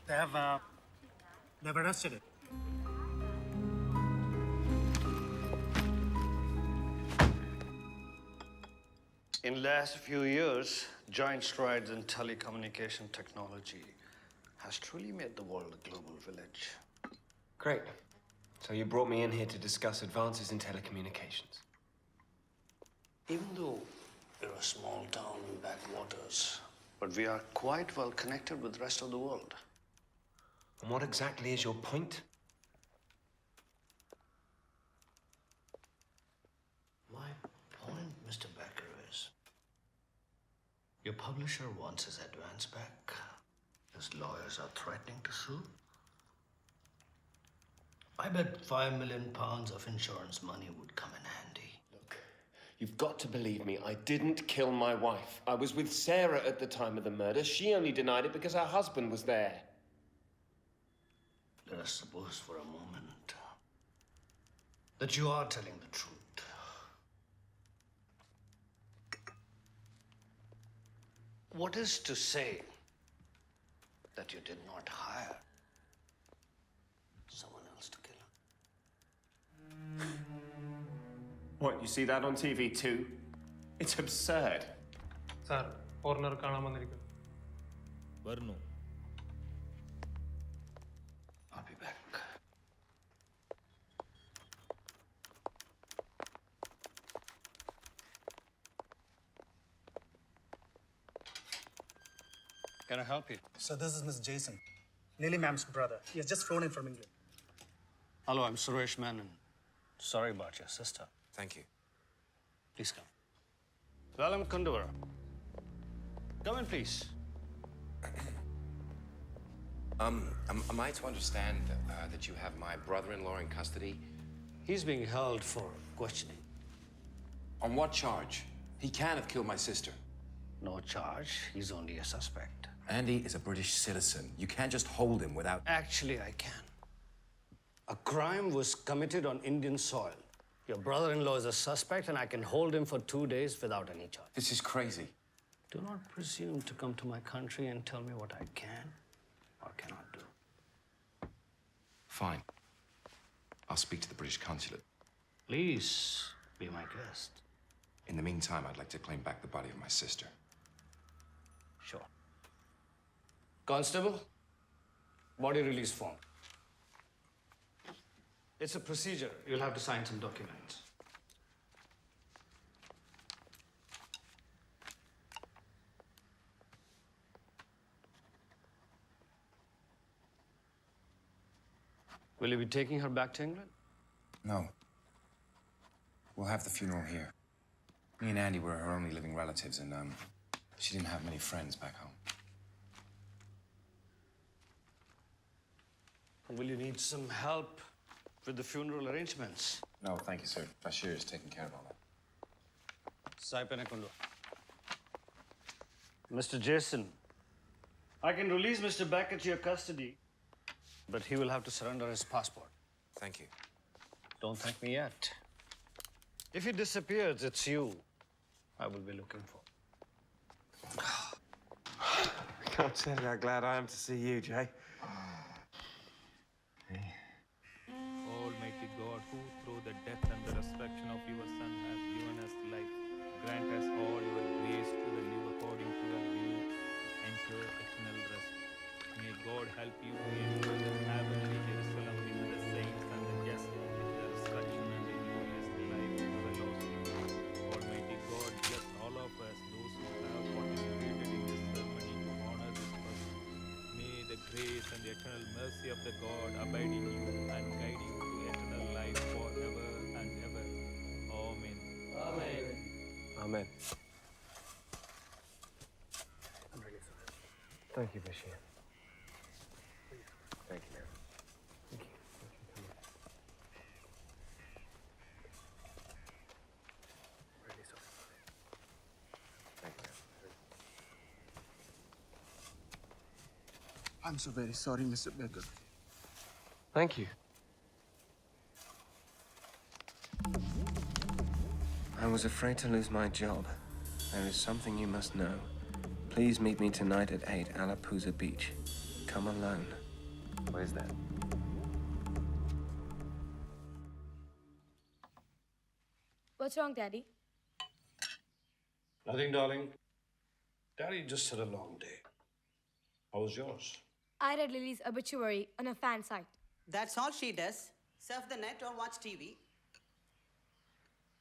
They've arrested him. In last few years, giant strides in telecommunication technology has truly made the world a global village. Great. So you brought me in here to discuss advances in telecommunications. Even though we're a small town in backwaters, but we are quite well connected with the rest of the world. And what exactly is your point? My point, Mr. Becker, is your publisher wants his advance back. His lawyers are threatening to sue. I bet £5 million of insurance money would come in handy. Look, you've got to believe me. I didn't kill my wife. I was with Sarah at the time of the murder. She only denied it because her husband was there. Let us suppose for a moment that you are telling the truth. What is to say that you did not hire someone else to kill her? What, you see that on TV too? It's absurd. Sir, foreigner കാണാൻ വന്നിരിക്കുന്നു. വരുന്നു. I'll be back. Can I help you? So this is Miss Jason, Lily ma'am's brother. He has just flown in from England. Hello, I'm Suresh Menon. Sorry about your sister. Thank you. Please come. Welcome, Kundavara. Come in, please. Am I to understand that you have my brother-in-law in custody? He's being held for questioning. On what charge? He can't have killed my sister. No charge. He's only a suspect. Andy is a British citizen. You can't just hold him without... Actually, I can. A crime was committed on Indian soil. Your brother-in-law is a suspect, and I can hold him for 2 days without any charge. This is crazy. Do not presume to come to my country and tell me what I can or cannot do. Fine. I'll speak to the British consulate. Please be my guest. In the meantime, I'd like to claim back the body of my sister. Sure. Constable, body release form. It's a procedure. You'll have to sign some documents. Will you be taking her back to England? No. We'll have the funeral here. Me and Andy were her only living relatives, and she didn't have many friends back home. Will you need some help with the funeral arrangements? No, thank you, sir. Bashir is taking care of all that. Mr. Jason, I can release Mr. Beckett to your custody, but he will have to surrender his passport. Thank you. Don't thank me yet. If he disappears, it's you I will be looking for. I can't tell you how glad I am to see you, Jay. Almighty God, who through the death and the resurrection of your Son has given us life, grant us all your grace to live according to your will, enter eternal rest. May God help you to enter the heavenly Jerusalem with the saints and the just, the resurrection and the glorious life of the lost. Almighty God, bless all of us, those who have participated in this ceremony to honor this person. May the grace and the eternal mercy of the God abide in you and guide you to eternal life forever and ever. Amen. Amen. Amen. I'm really sorry. Thank you, Bashir. Thank you, man. Thank you. Come on. Really sorry. Thank you, man. I'm so very sorry, Mr. Beckett. Thank you. I was afraid to lose my job. There is something you must know. Please meet me tonight at 8, Alappuzha Beach. Come alone. Where's that? What's wrong, Daddy? Nothing, darling. Daddy just had a long day. How was yours? I read Lily's obituary on a fan site. That's all she does. Surf the net or watch TV.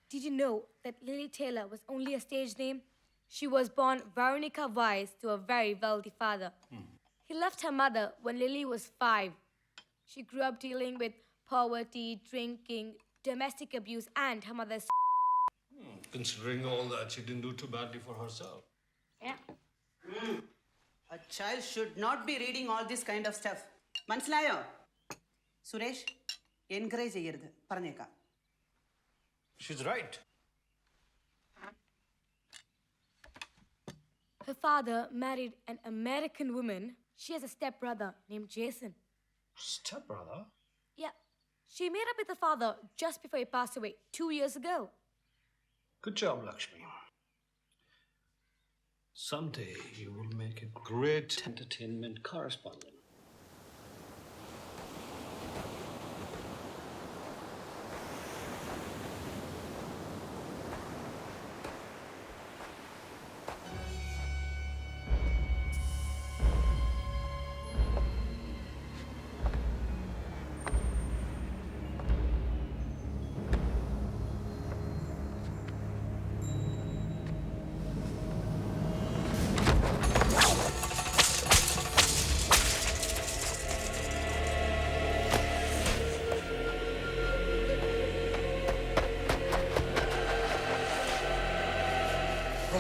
Did you know that Lily Taylor was only a stage name? She was born Veronica Weiss to a very wealthy father. He left her mother when Lily was 5. She grew up dealing with poverty, drinking, domestic abuse, and her mother's. Considering all that, she didn't do too badly for herself. Yeah. A child should not be reading all this kind of stuff. Manslayo. Suresh, encourage ചെയ്യരുത് പറഞ്ഞേക്കാം. She's right. Her father married an American woman. She has a stepbrother named Jason. Stepbrother? Yeah. She made up with her father just before he passed away 2 years ago. Good job, Lakshmi. Someday you will make a great entertainment correspondent.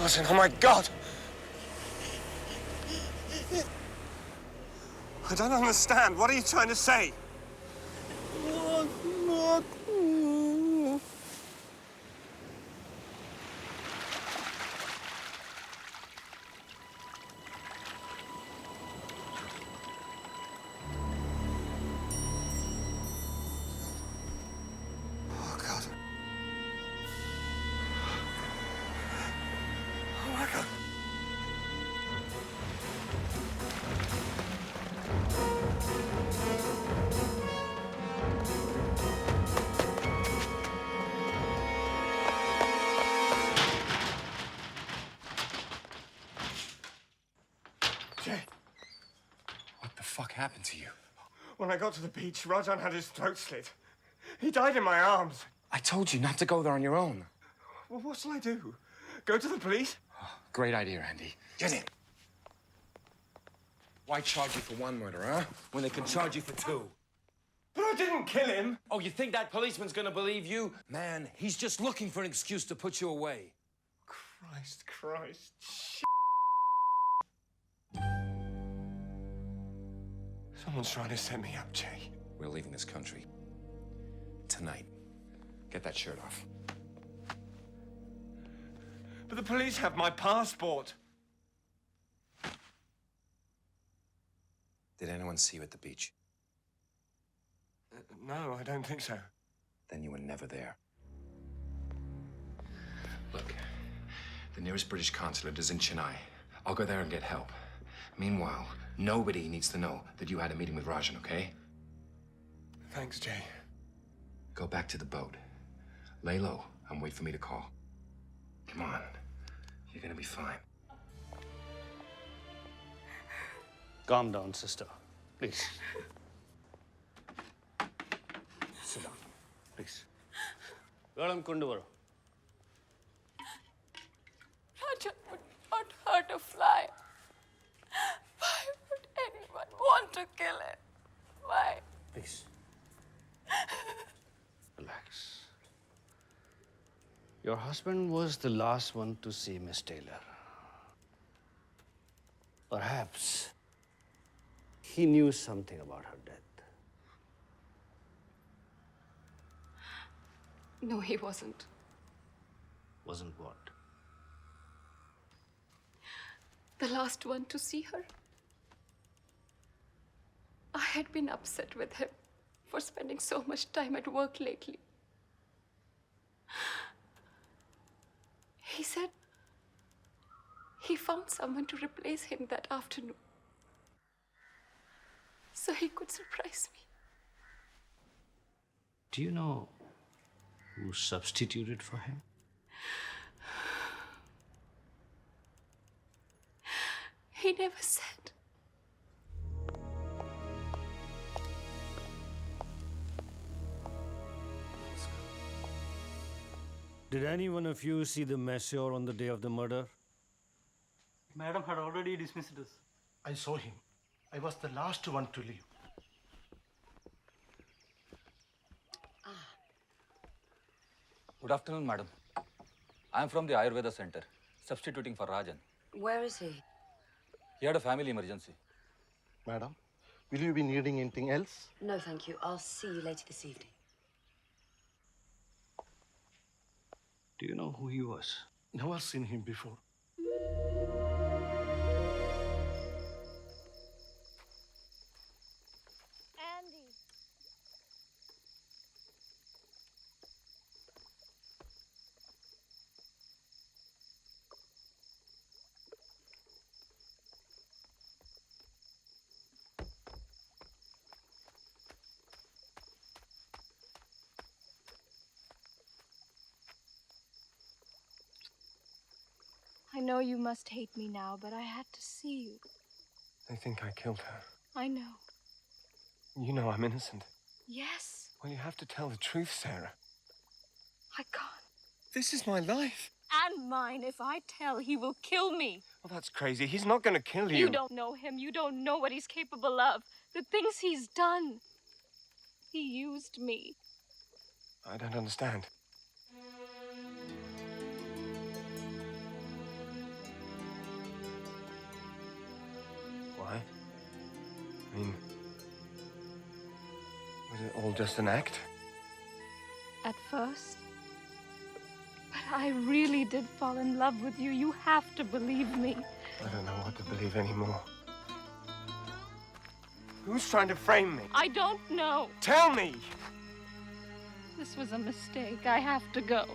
Martin, oh my God! I don't understand. What are you trying to say? Oh, God. Oh, my God. Jay. What the fuck happened to you? When I got to the beach, Rajan had his throat slit. He died in my arms. I told you not to go there on your own. Well, what shall I do? Go to the police? Great idea, Andy. Get in. Why charge you for one murder, huh? When they can charge you for 2. But I didn't kill him. Oh, you think that policeman's gonna believe you? Man, he's just looking for an excuse to put you away. Christ. Someone's trying to set me up, Jay. We're leaving this country. Tonight. Get that shirt off. But the police have my passport. Did anyone see you at the beach? No, I don't think so. Then you were never there. Look, the nearest British consulate is in Chennai. I'll go there and get help. Meanwhile, nobody needs to know that you had a meeting with Rajan, okay? Thanks, Jay. Go back to the boat. Lay low and wait for me to call. Come on. You're gonna be fine. Calm down, sister. Please. Sit down, please. Galam Kunduvaru. Rajan would not hurt a fly. Why would anyone want to kill it? Why? Please. Relax. Your husband was the last one to see Miss Taylor. Perhaps he knew something about her death. No, he wasn't. Wasn't what? The last one to see her. I had been upset with him for spending so much time at work lately. He said he found someone to replace him that afternoon, so he could surprise me. Do you know who substituted for him? He never said. Did any one of you see the masseur on the day of the murder? Madam had already dismissed us. I saw him. I was the last one to leave. Good afternoon, madam. I'm from the Ayurveda Center, substituting for Rajan. Where is he? He had a family emergency. Madam, will you be needing anything else? No, thank you. I'll see you later this evening. Do you know who he was? Never seen him before. Andy. I know you must hate me now, but I had to see you. They think I killed her. I know. You know I'm innocent. Yes, Well, you have to tell the truth, Sarah. I can't. This is my life. And mine. If I tell, he will kill me. Well, that's crazy. He's not going to kill you. You don't know him. You don't know what he's capable of. The things he's done. He used me. I don't understand. Why? I mean, was it all just an act? At first. But I really did fall in love with you. You have to believe me. I don't know what to believe anymore. Who's trying to frame me? I don't know. Tell me! This was a mistake. I have to go.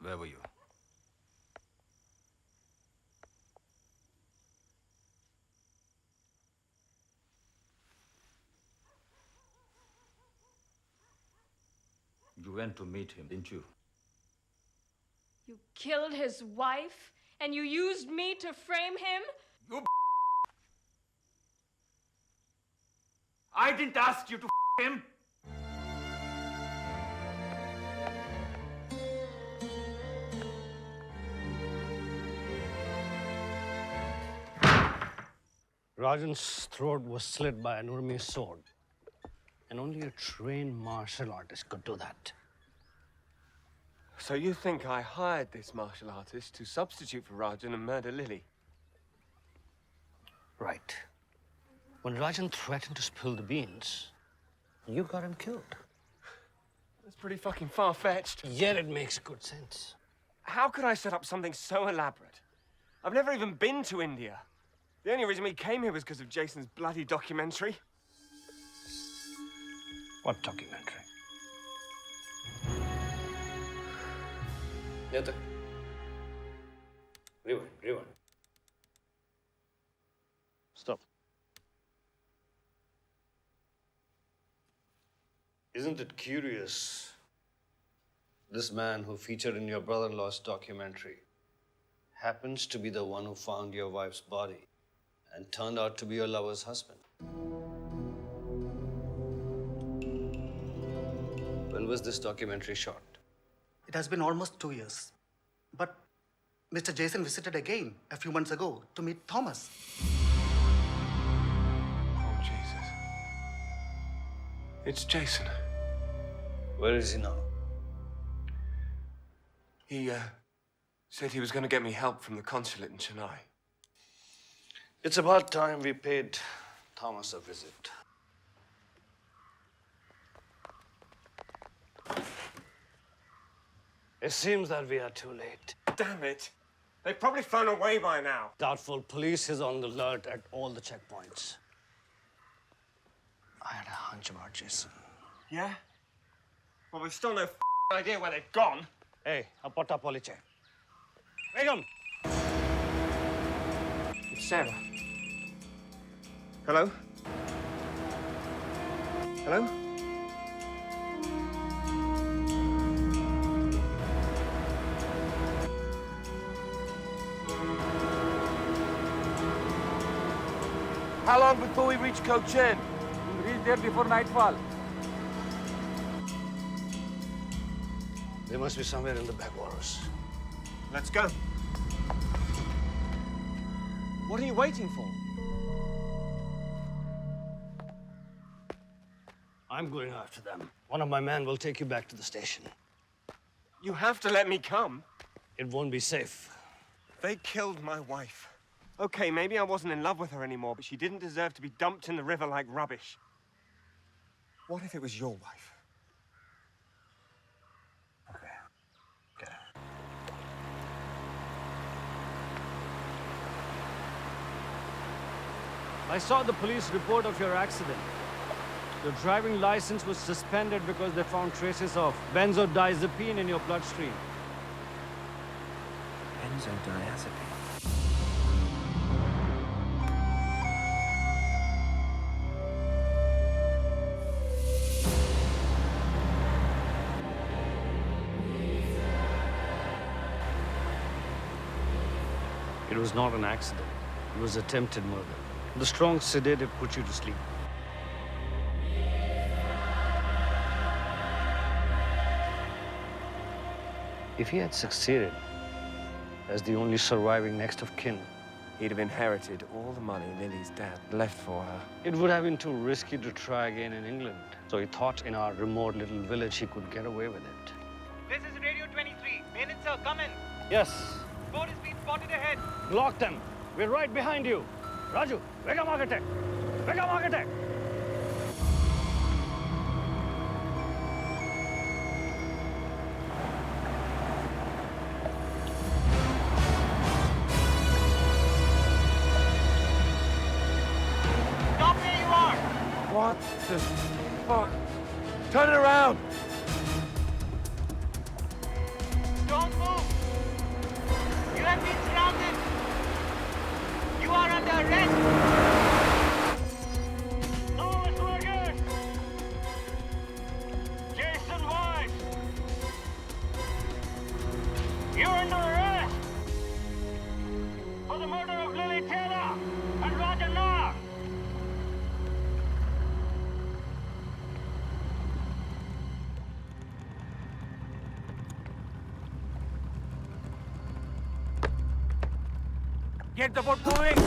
Where were you? You went to meet him, didn't you? You killed his wife, and you used me to frame him? You I didn't ask you to him. Rajan's throat was slit by an Urmi's sword. And only a trained martial artist could do that. So you think I hired this martial artist to substitute for Rajan and murder Lily? Right. When Rajan threatened to spill the beans, you got him killed. That's pretty fucking far-fetched. Yet it makes good sense. How could I set up something so elaborate? I've never even been to India. The only reason we came here was because of Jason's bloody documentary. What documentary? Neta. Rewind. Stop. Isn't it curious? This man who featured in your brother-in-law's documentary happens to be the one who found your wife's body and turned out to be your lover's husband. When was this documentary shot? It has been almost 2 years. But Mr. Jason visited again a few months ago to meet Thomas. Oh, Jesus. It's Jason. Where is he now? He, said he was going to get me help from the consulate in Chennai. It's about time we paid Thomas a visit. It seems that we are too late. Damn it. They've probably flown away by now. Doubtful. Police is on the alert at all the checkpoints. I had a hunch about Jason. Yeah? Well, we've still no idea where they've gone. Hey, apota police. Begum! It's Sarah. Hello? Hello? How long before we reach Cochin? We'll reach there before nightfall. They must be somewhere in the backwaters. Let's go. What are you waiting for? I'm going after them. One of my men will take you back to the station. You have to let me come. It won't be safe. They killed my wife. Okay, maybe I wasn't in love with her anymore, but she didn't deserve to be dumped in the river like rubbish. What if it was your wife? Okay. Get her. I saw the police report of your accident. Your driving license was suspended because they found traces of benzodiazepine in your bloodstream. Benzodiazepine? It was not an accident. It was attempted murder. The strong sedative put you to sleep. If he had succeeded as the only surviving next of kin, he'd have inherited all the money Lily's dad left for her. It would have been too risky to try again in England. So he thought in our remote little village he could get away with it. This is Radio 23. Menon, sir, come in. Yes. Boat is being spotted ahead. Lock them. We're right behind you. Raju, Vega Marketek. Vega Marketek. Stop where you are. What the fuck? Turn it around! Don't move. You have been surrounded. You are under arrest. Thomas Burgess. Jason Weiss. You're under arrest for the murder of Lily Taylor and Roger Nar. Get the boat moving!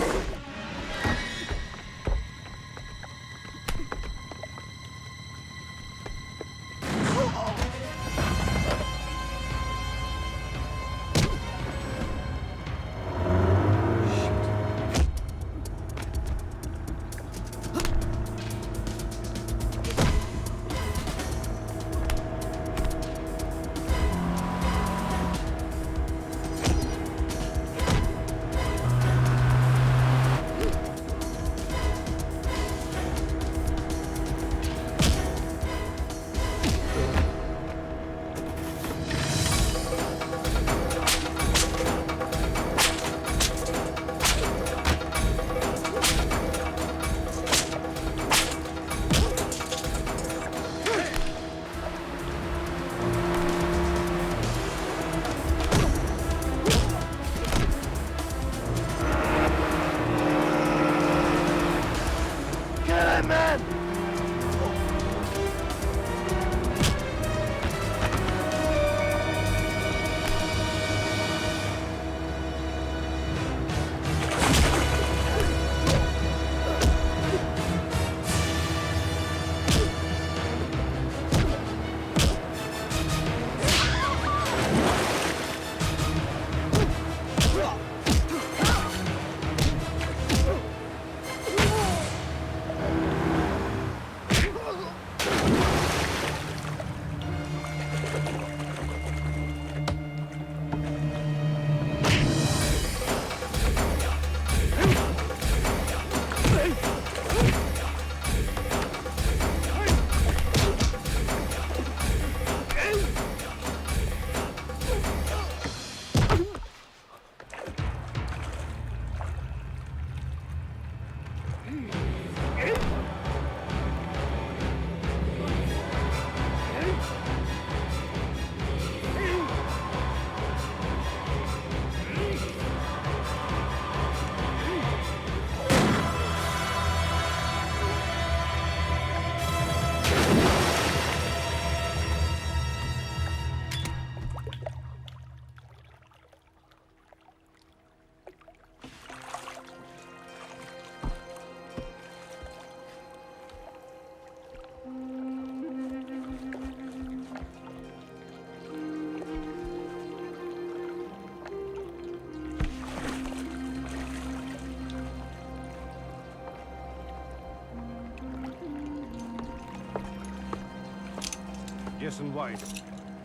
Jason White,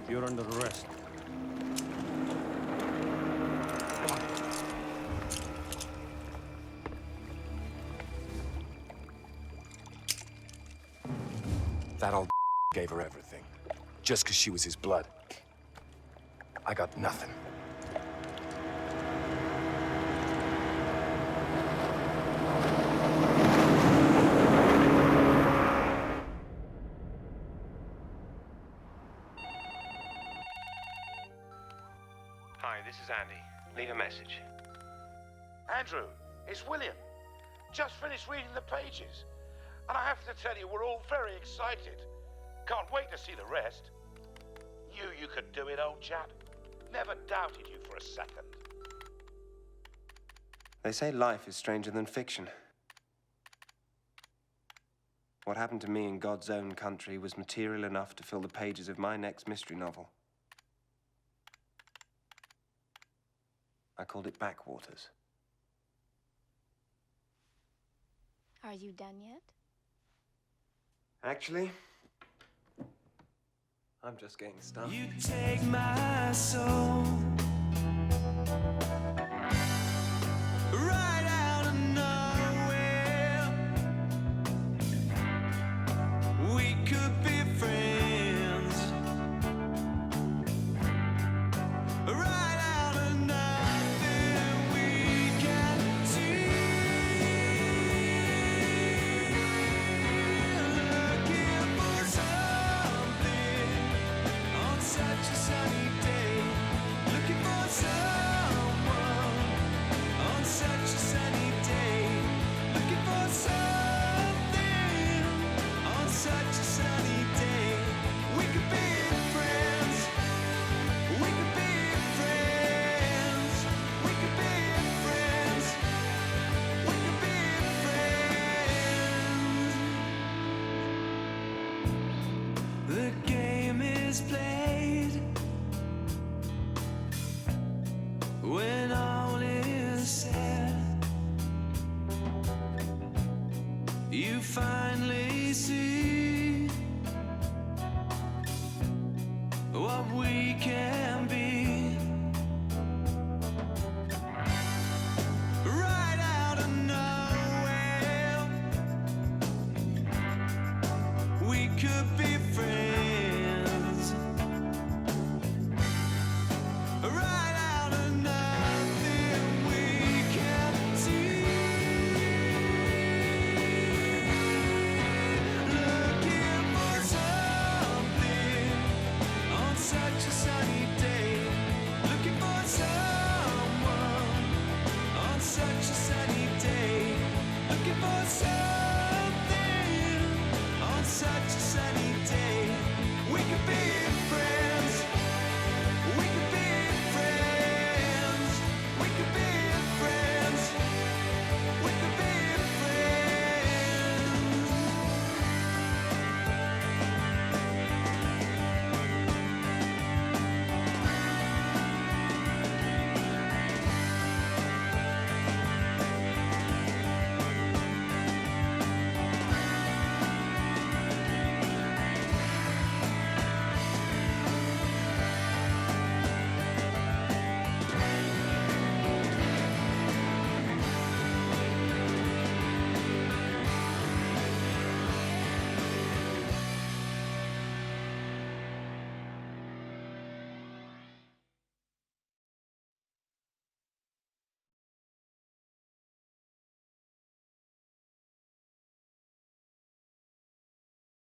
you're under arrest. That old gave her everything. Just because she was his blood. I got nothing. Hi, this is Andy. Leave a message. Andrew, it's William. Just finished reading the pages. And I have to tell you, we're all very excited. Can't wait to see the rest. Knew you could do it, old chap. Never doubted you for a second. They say life is stranger than fiction. What happened to me in God's own country was material enough to fill the pages of my next mystery novel. I called it Backwaters. Are you done yet? Actually, I'm just getting started. You take my soul right out of nowhere. We could be friends right out of nothing. We can see. Looking for something on such a sunny day. Looking for someone on such a sunny day. Looking for something on such a sunny day. We could be friends. We could be friends. We could be friends. We could be friends. The game is played when all is said. You finally see what we can